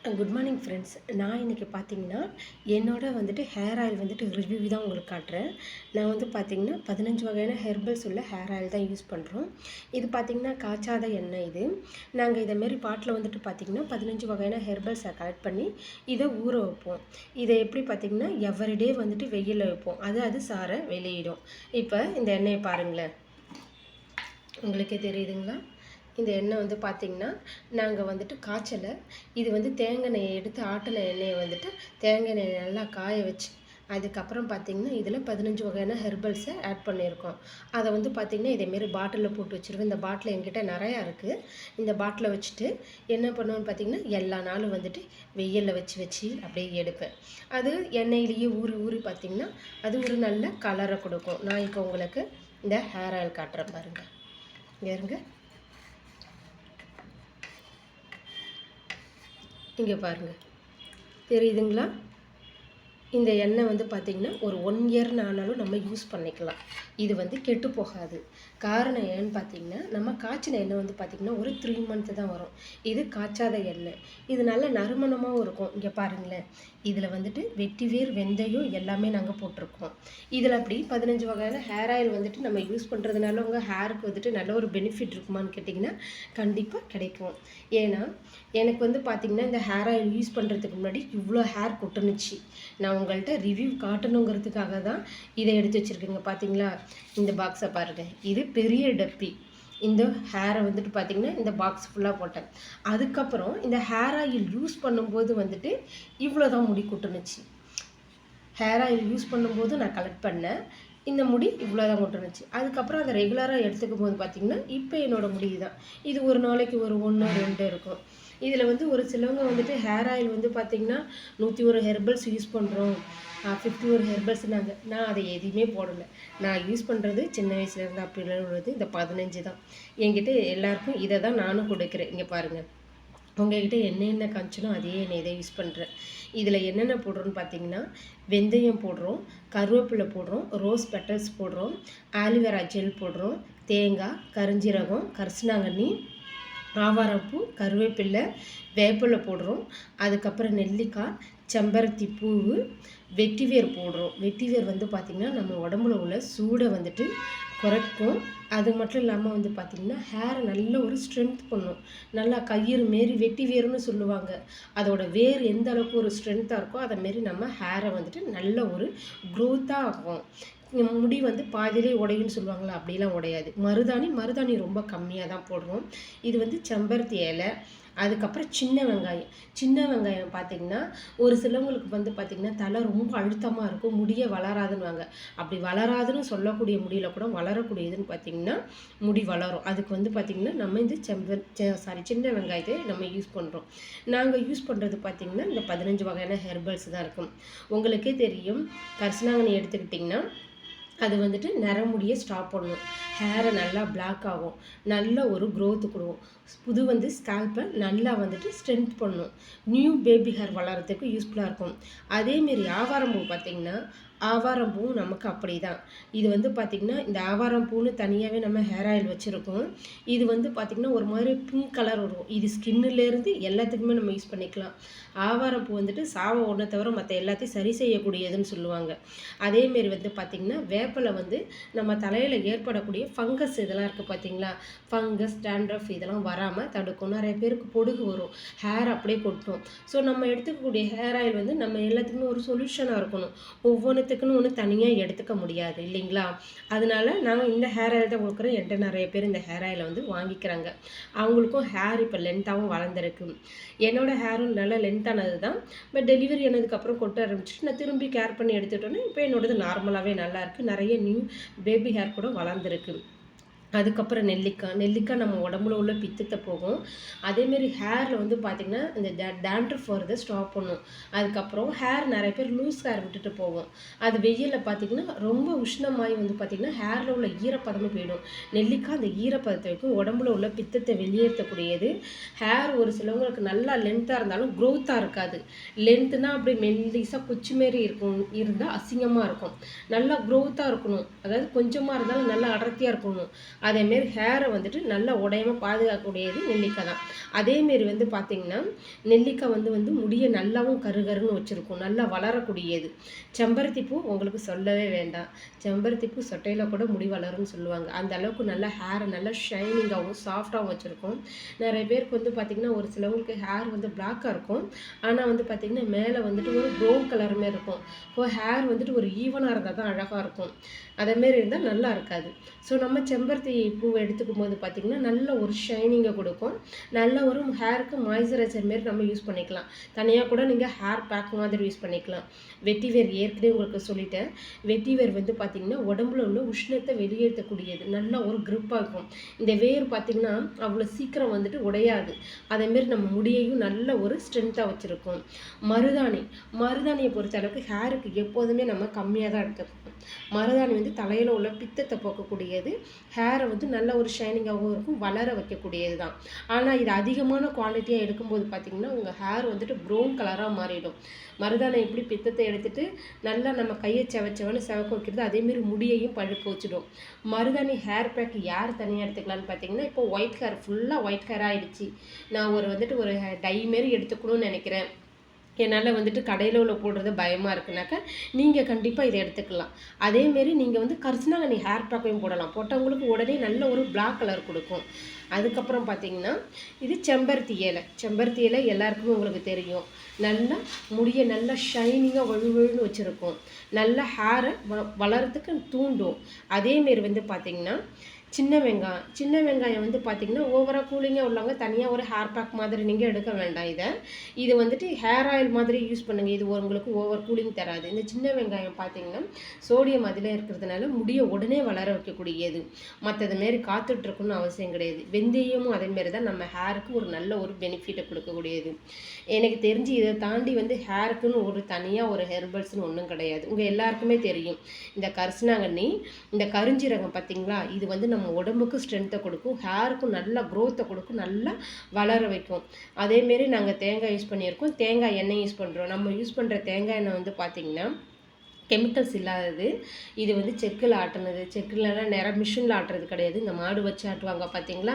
Good morning friends. நான் இன்றைக்கி பார்த்தீங்கன்னா என்னோட ஹேர் ஆயில் ரிவ்யூ தான் உங்களுக்கு காட்டுறேன். நான் பார்த்தீங்கன்னா 15 வகையான ஹெர்பல்ஸ் உள்ள ஹேர் ஆயில் தான் யூஸ் பண்ணுறோம். இது பார்த்தீங்கன்னா காய்ச்சாத எண்ணெய். இது நாங்கள் இதேமாரி பாட்டில் பார்த்தீங்கன்னா 15 வகையான ஹெர்பல்ஸை கலெக்ட் பண்ணி இதை ஊற வைப்போம். இதை எப்படி பார்த்தீங்கன்னா எவ்ரிடே வெயிலில் வைப்போம். அது சாரை வெளியிடும். இப்போ இந்த எண்ணெயை பாருங்களேன், உங்களுக்கே தெரியுதுங்களா? இந்த எண்ணெய் பார்த்திங்கன்னா நாங்கள் காய்ச்சலை இது தேங்காய் எண்ணெயை எடுத்து ஆட்டின எண்ணெயை தேங்காய் எண்ணெயை நல்லா காய வச்சு அதுக்கப்புறம் பார்த்திங்கன்னா இதில் 15 வகையான ஹெர்பல்ஸை ஆட் பண்ணியிருக்கோம். அதை பார்த்திங்கன்னா இதேமாரி பாட்டிலில் போட்டு வச்சுருவேன். இந்த பாட்டில் என்கிட்ட நிறையா இருக்குது. இந்த பாட்டிலை வச்சுட்டு என்ன பண்ணுவேன்னு பார்த்திங்கன்னா எல்லா நாளும் வெயிலில் வச்சு அப்படியே எடுப்பேன். அது எண்ணெயிலேயே ஊறி பார்த்திங்கன்னா அது ஒரு நல்ல கலரை கொடுக்கும். நான் இப்போ உங்களுக்கு இந்த ஹேர் ஆயில் காட்டுறேன் பாருங்கள். இங்கே இருங்க, இங்கே பாருங்கள், தெரியுதுங்களா? இந்த எண்ணெய் பார்த்திங்கன்னா ஒரு 1 இயர் ஆனாலும் நம்ம யூஸ் பண்ணிக்கலாம். இது கெட்டு போகாது. காரணம் ஏன்னு பார்த்திங்கன்னா நம்ம காய்ச்சின எண்ணெய் பார்த்திங்கன்னா ஒரு 3 மந்த்து தான் வரும். இது காய்ச்சாத எண்ணெய். இது நல்ல நறுமணமாகவும் இருக்கும். இங்கே பாருங்களேன், இதில் வெட்டிவேர், வெந்தயம் எல்லாமே நாங்கள் போட்டிருக்கோம். இதில் அப்படி 15 வகையான ஹேர் ஆயில் நம்ம யூஸ் பண்ணுறதுனால உங்கள் ஹேருக்கு நல்ல ஒரு பெனிஃபிட் இருக்குமான்னு கேட்டிங்கன்னா கண்டிப்பாக கிடைக்கும். ஏன்னா எனக்கு பார்த்திங்கன்னா இந்த ஹேர் ஆயில் யூஸ் பண்ணுறதுக்கு முன்னாடி இவ்வளோ ஹேர் கொட்டுனுச்சு. நான் உங்கள்கிட்ட ரிவ்யூ காட்டணுங்கிறதுக்காக தான் இதை எடுத்து வச்சுருக்கேங்க. பார்த்தீங்களா? இந்த பாக்ஸை பாருங்கள், இது பெரிய டப்பி. இந்த ஹேரை பார்த்திங்கன்னா இந்த பாக்ஸ் ஃபுல்லாக போட்டேன். அதுக்கப்புறம் இந்த ஹேர் ஆயில் யூஸ் பண்ணும்போது இவ்வளோ தான் முடி கொட்டுனுச்சு. ஹேர் ஆயில் யூஸ் பண்ணும்போது நான் கலெக்ட் பண்ணேன். இந்த முடி இவ்வளோ தான் கொட்டுனுச்சு. அதுக்கப்புறம் அதை ரெகுலராக எடுத்துக்கும் போது பார்த்திங்கன்னா இப்போ என்னோடய முடி தான். இது ஒரு நாளைக்கு ஒரு 1 2 இருக்கும். இதில் ஒரு சிலவங்க ஹேர் ஆயில் பார்த்திங்கன்னா 101 ஹெர்பல்ஸ் யூஸ் பண்ணுறோம், 51 ஹெர்பல்ஸ். நான் அதை எதுவுமே போடலை. நான் யூஸ் பண்ணுறது சின்ன வயசுலேருந்து அப்படிலாம் உள்ளது இந்த 15 தான். என்கிட்ட எல்லாருக்கும் இதை தான் நானும் கொடுக்குறேன். இங்கே பாருங்கள், உங்கள்கிட்ட என்னென்ன காமிச்சனோ அதே எண்ணெய் இதை யூஸ் பண்ணுறேன். இதில் என்னென்ன போடுறோன்னு பார்த்தீங்கன்னா வெந்தயம் போடுறோம், கருவேப்பிலை போடுறோம், ரோஸ் பெட்டல்ஸ் போடுறோம், ஆலிவேரா ஜெல் போடுறோம், தேங்காய், கரிஞ்சீரகம், கரிசலாங்கண்ணி, ஆவாரம்பூ, கருவேப்பிலை, வேப்பிலை போடுறோம். அதுக்கப்புறம் நெல்லிக்காய், செம்பருத்தி பூவு, வெட்டிவேர் போடுறோம். வெட்டிவேர் பார்த்திங்கன்னா நம்ம உடம்புல உள்ள சூடை குறைக்கும். அது மட்டும் இல்லாமல் பார்த்திங்கன்னா ஹேரை நல்ல ஒரு ஸ்ட்ரென்த் பண்ணும். நல்லா கயிறு மாரி வெட்டிவேர்னு சொல்லுவாங்க. அதோட வேர் எந்த அளவுக்கு ஒரு ஸ்ட்ரென்த்தாக இருக்கோ அதை மாரி நம்ம ஹேரை நல்ல ஒரு க்ரோத்தாக ஆகும். முடி பாதியிலே உடையுன்னு சொல்லுவாங்களா, அப்படிலாம் உடையாது. மருதாணி ரொம்ப கம்மியாக தான் போடுறோம். இது செம்பருத்தி இலை, அதுக்கப்புறம் சின்ன வெங்காயம் பார்த்திங்கன்னா ஒரு சிலவங்களுக்கு பார்த்திங்கன்னா தலை ரொம்ப அழுத்தமாக இருக்கும், முடிய வளராதுன்னுவாங்க. அப்படி வளராதுன்னு சொல்லக்கூடிய முடியில் கூட வளரக்கூடியதுன்னு பார்த்திங்கன்னா முடி வளரும். அதுக்கு பார்த்திங்கன்னா நம்ம இந்த சின்ன வெங்காயத்தை நம்ம யூஸ் பண்ணுறோம். நாங்கள் யூஸ் பண்ணுறது பார்த்திங்கன்னா இந்த 15 வகையான ஹெர்பல்ஸ் தான் இருக்கும். உங்களுக்கே தெரியும், கரிசலாங்கண்ணி எடுத்துக்கிட்டிங்கன்னா அது நிறமுடியை ஸ்டாப் பண்ணும். ஹேரை நல்லா பிளாக் ஆகும், நல்ல ஒரு க்ரோத்து கொடுக்கும். புது ஸ்கேல்ப்பை நல்லா ஸ்ட்ரென்த் பண்ணும். நியூ பேபி ஹேர் வளர்கிறதுக்கு யூஸ்ஃபுல்லாக இருக்கும். அதேமாரி ஆவாரம்பூ பார்த்திங்கன்னா ஆவாரம்பூவும் நமக்கு அப்படி தான். இது பார்த்திங்கன்னா இந்த ஆவாரம்பூன்னு தனியாகவே நம்ம ஹேர் ஆயில் வச்சுருக்கோம். இது பார்த்திங்கன்னா ஒரு மாதிரி பிங்க் கலர் வரும். இது ஸ்கின்னுலேருந்து எல்லாத்துக்குமே நம்ம யூஸ் பண்ணிக்கலாம். ஆவாரம்பூ சாவ ஒன்றை தவிர மற்ற எல்லாத்தையும் சரி செய்யக்கூடியதுன்னு சொல்லுவாங்க. அதேமாரி பார்த்திங்கன்னா வேப்பிலை நம்ம தலையில் ஏற்படக்கூடிய ஃபங்கஸ் இதெல்லாம் இருக்குது பார்த்திங்களா, ஃபங்கஸ், டேண்ட்ரஃப் இதெல்லாம் வராமல் தடுக்கும். நிறைய பேருக்கு பொடுகு வரும், ஹேர் அப்படியே கொட்டும். ஸோ நம்ம எடுத்துக்கக்கூடிய ஹேர் ஆயில் நம்ம எல்லாத்துக்குமே ஒரு சொல்யூஷனாக இருக்கணும். ஒவ்வொன்றுத்துக்குன்னு ஒன்று தனியாக எடுத்துக்க முடியாது இல்லைங்களா? அதனால நாங்கள் இந்த ஹேர் ஆயில் தான் கொடுக்குறோம். என்கிட்ட நிறைய பேர் இந்த ஹேர் ஆயிலை வாங்கிக்கிறாங்க. அவங்களுக்கும் ஹேர் இப்போ லென்த்தாகவும் வளர்ந்துருக்கு. என்னோடய ஹேரும் நல்லா லென்த்தானது தான். பட் டெலிவரி ஆனதுக்கப்புறம் கொட்ட ஆரம்பிச்சுட்டு நான் திரும்பி கேர் பண்ணி எடுத்துட்டோன்னே இப்போ என்னோடது நார்மலாகவே நல்லாயிருக்கு. நிறைய நியூ பேபி ஹேர் கூட வளர்ந்துருக்கு. அதுக்கப்புறம் நெல்லிக்காய் நம்ம உடம்புல உள்ள பித்தத்தை போகும். அதேமாரி ஹேரில் பார்த்திங்கன்னா இந்த டேண்ட்ரஃப் வரதை ஸ்டாப் பண்ணும். அதுக்கப்புறம் ஹேர் நிறைய பேர் லூஸ் ஹேர் விட்டுட்டு போகும். அது வெயிலில் பார்த்திங்கன்னா ரொம்ப உஷ்ணமாகி பார்த்திங்கன்னா ஹேரில் உள்ள ஈரப்பதமே போயிடும். நெல்லிக்காய் அந்த ஈரப்பதத்தை வைக்கும், உடம்புல உள்ள பித்தத்தை வெளியேற்றக்கூடியது. ஹேர் ஒரு சிலவங்களுக்கு நல்லா லென்த்தாக இருந்தாலும் க்ரோத்தாக இருக்காது. லென்த்துனா அப்படி மெல்லிஸாக குச்சி மாரி இருந்தால் அசிங்கமாக இருக்கும். நல்லா க்ரோத்தாக இருக்கணும், அதாவது கொஞ்சமாக இருந்தாலும் நல்லா அடர்த்தியாக இருக்கணும். அதேமாரி ஹேரை வந்துட்டு நல்லா உடையாமல் பாதுகாக்கக்கூடியது நெல்லிக்காய் தான். அதேமாரி வந்து பார்த்திங்கன்னா நெல்லிக்காய் வந்து முடியை நல்லாவும் கருகருன்னு வச்சுருக்கும், நல்லா வளரக்கூடியது. செம்பருத்தி பூ உங்களுக்கு சொல்லவே வேண்டாம். செம்பருத்தி பூ சொட்டையில் கூட முடி வளரும்னு சொல்லுவாங்க. அந்த அளவுக்கு நல்லா ஹேரை நல்லா ஷைனிங்காகவும் சாஃப்டாகவும் வச்சுருக்கும். நிறைய பேருக்கு வந்து பார்த்திங்கன்னா ஒரு சிலவங்களுக்கு ஹேர் வந்து பிளாக்காக இருக்கும், ஆனால் வந்து பார்த்திங்கன்னா மேலே வந்துட்டு ஒரு ப்ரௌன் கலருமே இருக்கும். ஸோ ஹேர் வந்துட்டு ஒரு ஈவனாக இருந்தால் தான் அழகாக இருக்கும், அதேமாரி இருந்தால் நல்லா இருக்காது. ஸோ நம்ம செம்பருத்தி பூவை எடுத்துக்கும் போது பார்த்திங்கன்னா நல்ல ஒரு ஷைனிங்கை கொடுக்கும். நல்ல ஒரு ஹேருக்கு மாய்ஸ்சரைசர் மாரி நம்ம யூஸ் பண்ணிக்கலாம். தனியாக கூட நீங்கள் ஹேர் பேக் மாதிரி யூஸ் பண்ணிக்கலாம். வெட்டிவேர் ஏற்கனவே உங்களுக்கு சொல்லிட்டேன். வெட்டிவேர் வந்து பார்த்திங்கன்னா உடம்புல உள்ள உஷ்ணத்தை வெளியேற்றக்கூடியது, நல்ல ஒரு க்ரிப்பாக இருக்கும். இந்த வேர் பார்த்திங்கன்னா அவ்வளோ சீக்கிரம் வந்துட்டு உடையாது. அதேமாரி நம்ம முடியையும் நல்ல ஒரு ஸ்ட்ரென்த்தாக வச்சுருக்கும். மருதாணியை பொறுத்த அளவுக்கு ஹேருக்கு எப்போதுமே நம்ம கம்மியாக தான் எடுத்துக்கணும். மருதாணி வந்து தலையில் உள்ள பித்தத்தை போக்கக்கூடியது, ஹேரை வந்து நல்ல ஒரு ஷைனிங்காகவும் இருக்கும், வளர வைக்கக்கூடியது தான். ஆனால் இது அதிகமான குவாலிட்டியாக எடுக்கும்போது பார்த்திங்கன்னா உங்கள் ஹேர் வந்துட்டு ப்ரௌன் கலராக மாறிடும். மருதாணி எப்படி பித்தத்தை எடுத்துகிட்டு நல்லா நம்ம கையை செவச்சவன்னு செவக்க வைக்கிறது, அதேமாரி முடியையும் பழுக்க வச்சிடும். மருதாணி ஹேர் பேக் யார் தனியாக எடுத்துக்கலான்னு பார்த்தீங்கன்னா, இப்போ ஒயிட் ஹேர் ஃபுல்லாக ஒயிட் ஹேர் ஆகிடுச்சு, நான் ஒரு டை மாரி எடுத்துக்கணும்னு நினைக்கிறேன், என்னால் வந்துட்டு கடையில் உள்ள போடுறது பயமாக இருக்குனாக்கா நீங்கள் கண்டிப்பாக இதை எடுத்துக்கலாம். அதேமாரி நீங்கள் வந்து கரிசலாங்கண்ணி ஹேர் பேக்கையும் போடலாம். போட்டவங்களுக்கு உடனே நல்ல ஒரு பிளாக் கலர் கொடுக்கும். அதுக்கப்புறம் பார்த்தீங்கன்னா இது செம்பருத்தி இலை எல்லாருக்குமே உங்களுக்கு தெரியும். நல்லா முடியை நல்லா ஷைனிங்காக வழுவழுன்னு வச்சுருக்கும், நல்லா ஹேரை வளர்கிறதுக்கு தூண்டும். அதேமாரி வந்து பார்த்திங்கன்னா சின்ன வெங்காயம் வந்து பார்த்திங்கன்னா ஓவராக கூலிங்காக உள்ளவங்க தனியாக ஒரு ஹேர் பேக் மாதிரி நீங்கள் எடுக்க வேண்டாம். இது வந்துட்டு ஹேர் ஆயில் மாதிரி யூஸ் பண்ணுங்கள். இது உங்களுக்கு ஓவர் கூலிங் தராது. இந்த சின்ன வெங்காயம் பார்த்திங்கன்னா சோடியம் அதில் இருக்கிறதுனால முடியை உடனே வளர வைக்கக்கூடியது. மற்றது மாரி காத்துட்ருக்குன்னு அவசியம் கிடையாது. வெந்தயமும் அதேமாரி தான் நம்ம ஹேருக்கு ஒரு நல்ல ஒரு பெனிஃபிட்டை கொடுக்கக்கூடியது. எனக்கு தெரிஞ்சு இதை தாண்டி வந்து ஹேருக்குன்னு ஒரு தனியாக ஒரு ஹெர்பல்ஸ்னு ஒன்றும் கிடையாது. உங்கள் எல்லாருக்குமே தெரியும் இந்த கரிசலாங்கண்ணி, இந்த கருஞ்சீரகம் பார்த்திங்களா, இது வந்து நம்ம உடம்புக்கு ஸ்ட்ரென்த்தை கொடுக்கும், ஹேருக்கும் நல்லா க்ரோத்தை கொடுக்கும், நல்லா வளர வைக்கும். அதேமாரி நாங்கள் தேங்காய் யூஸ் பண்ணியிருக்கோம், தேங்காய் எண்ணெய் யூஸ் பண்ணுறோம். நம்ம யூஸ் பண்ணுற தேங்காய் எண்ணெய் வந்து பார்த்திங்கன்னா கெமிக்கல்ஸ் இல்லாதது. இது வந்து செக்கில் ஆட்டினது, செக்கிலலாம் மிஷினில் ஆட்டுறது கிடையாது. இந்த மாடு வச்சு ஆட்டுவாங்க பார்த்திங்களா,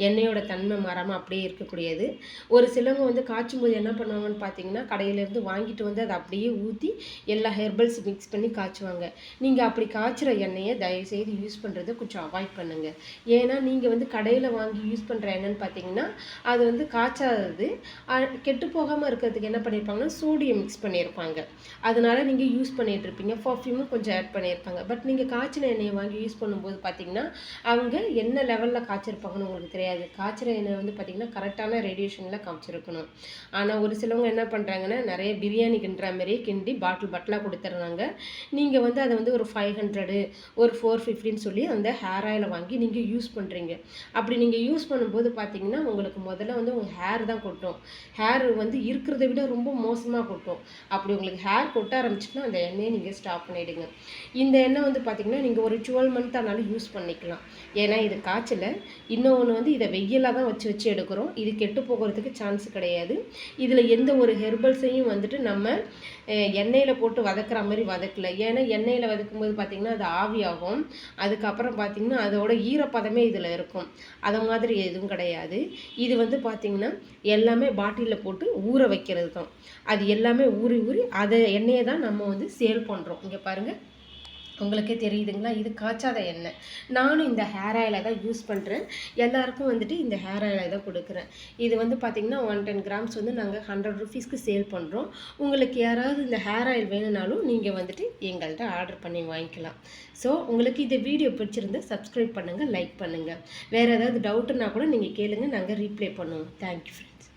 எண்ணெயோட தன்மை மாறாமல் அப்படியே இருக்கக்கூடியது. ஒரு சிலவங்க வந்து காய்ச்சும் போது என்ன பண்ணுவாங்கன்னு பார்த்திங்கன்னா கடையிலேருந்து வாங்கிட்டு வந்து அதை அப்படியே ஊற்றி எல்லா ஹெர்பல்ஸ் மிக்ஸ் பண்ணி காய்ச்சுவாங்க. நீங்கள் அப்படி காய்ச்சுற எண்ணெயை தயவுசெய்து யூஸ் பண்ணுறதை கொஞ்சம் அவாய்ட் பண்ணுங்கள். ஏன்னா நீங்கள் வந்து கடையில் வாங்கி யூஸ் பண்ணுற எண்ணெய்ன்னு பார்த்திங்கன்னா அது வந்து காய்ச்சாதது, கெட்டு போகாமல் இருக்கிறதுக்கு என்ன பண்ணியிருப்பாங்கன்னா சோடியம் மிக்ஸ் பண்ணியிருப்பாங்க. அதனால் நீங்கள் யூஸ் பண்ணிட்டு பர்ஃப்யூமும் கொஞ்சம் ஆட் பண்ணியிருப்பாங்க. பட் நீங்கள் காய்ச்சின எண்ணெயை வாங்கி யூஸ் பண்ணும்போது பார்த்தீங்கன்னா அவங்க என்ன லெவலில் காய்ச்சிருப்பாங்கன்னு உங்களுக்கு தெரியாது. காய்ச்சின எண்ணெய் வந்து பார்த்திங்கன்னா கரெக்டான ரேடியேஷனில் காய்ச்சிருக்கணும். ஆனால் ஒரு சிலவங்க என்ன பண்ணுறாங்கன்னா நிறைய பிரியாணி கிண்டுற மாதிரியே கிண்டி பாட்டிலாக கொடுத்துட்றாங்க. நீங்கள் வந்து அதை வந்து ஒரு 500 ஒரு 450ன்னு சொல்லி அந்த ஹேர் ஆயிலை வாங்கி நீங்கள் யூஸ் பண்ணுறீங்க. அப்படி நீங்கள் யூஸ் பண்ணும்போது பார்த்தீங்கன்னா உங்களுக்கு முதல்ல வந்து உங்கள் ஹேர் தான் கொட்டும். ஹேர் வந்து இருக்கிறத விட ரொம்ப மோசமாக கொட்டும். அப்படி உங்களுக்கு ஹேர் கொட்ட ஆரம்பிச்சுன்னா அந்த எண்ணெயை நீங்கள் ஸ்டாப் பண்ணிவிடுங்க. இந்த எண்ணெய் வந்து பார்த்திங்கன்னா நீங்கள் ஒரு 12 மந்த் ஆனாலும் யூஸ் பண்ணிக்கலாம். ஏன்னா இது காய்ச்சல. இன்னொன்று வந்து இதை வெயிலாக தான் வச்சு எடுக்கிறோம். இது கெட்டு போகிறதுக்கு சான்ஸ் கிடையாது. இதில் எந்த ஒரு ஹெர்பல்ஸையும் வந்துட்டு நம்ம எண்ணெயில் போட்டு வதக்குற மாதிரி வதக்கலை. ஏன்னா எண்ணெயில் வதக்கும்போது பார்த்திங்கன்னா அது ஆவியாகும். அதுக்கப்புறம் பார்த்திங்கன்னா அதோட ஈரப்பதமே இதில் இருக்கும். அதை மாதிரி எதுவும் கிடையாது. இது வந்து பார்த்திங்கன்னா எல்லாமே பாட்டிலில் போட்டு ஊற வைக்கிறது தான். அது எல்லாமே ஊறி அதை எண்ணெயை தான் நம்ம வந்து சேல் பண்ணுறோம். இங்கே பாருங்கள், உங்களுக்கே தெரியுதுங்களா, இது காய்ச்சாத எண்ணெய். நானும் இந்த ஹேர் ஆயிலை தான் யூஸ் பண்ணுறேன். எல்லாருக்கும் வந்துட்டு இந்த ஹேர் ஆயிலை தான் கொடுக்குறேன். இது வந்து பார்த்திங்கன்னா 110 கிராம்ஸ் வந்து நாங்கள் 100 ருபீஸ்க்கு சேல் பண்ணுறோம். உங்களுக்கு யாராவது இந்த ஹேர் ஆயில் வேணும்னாலும் நீங்கள் வந்துட்டு எங்கள்கிட்ட ஆர்டர் பண்ணி வாங்கிக்கலாம். ஸோ உங்களுக்கு இந்த வீடியோ பிடிச்சிருந்தா சப்ஸ்கிரைப் பண்ணுங்கள், லைக் பண்ணுங்கள். வேறு ஏதாவது டவுட்டுன்னா கூட நீங்கள் கேளுங்க, நாங்கள் ரீப்ளை பண்ணுவோம். Thank you friends.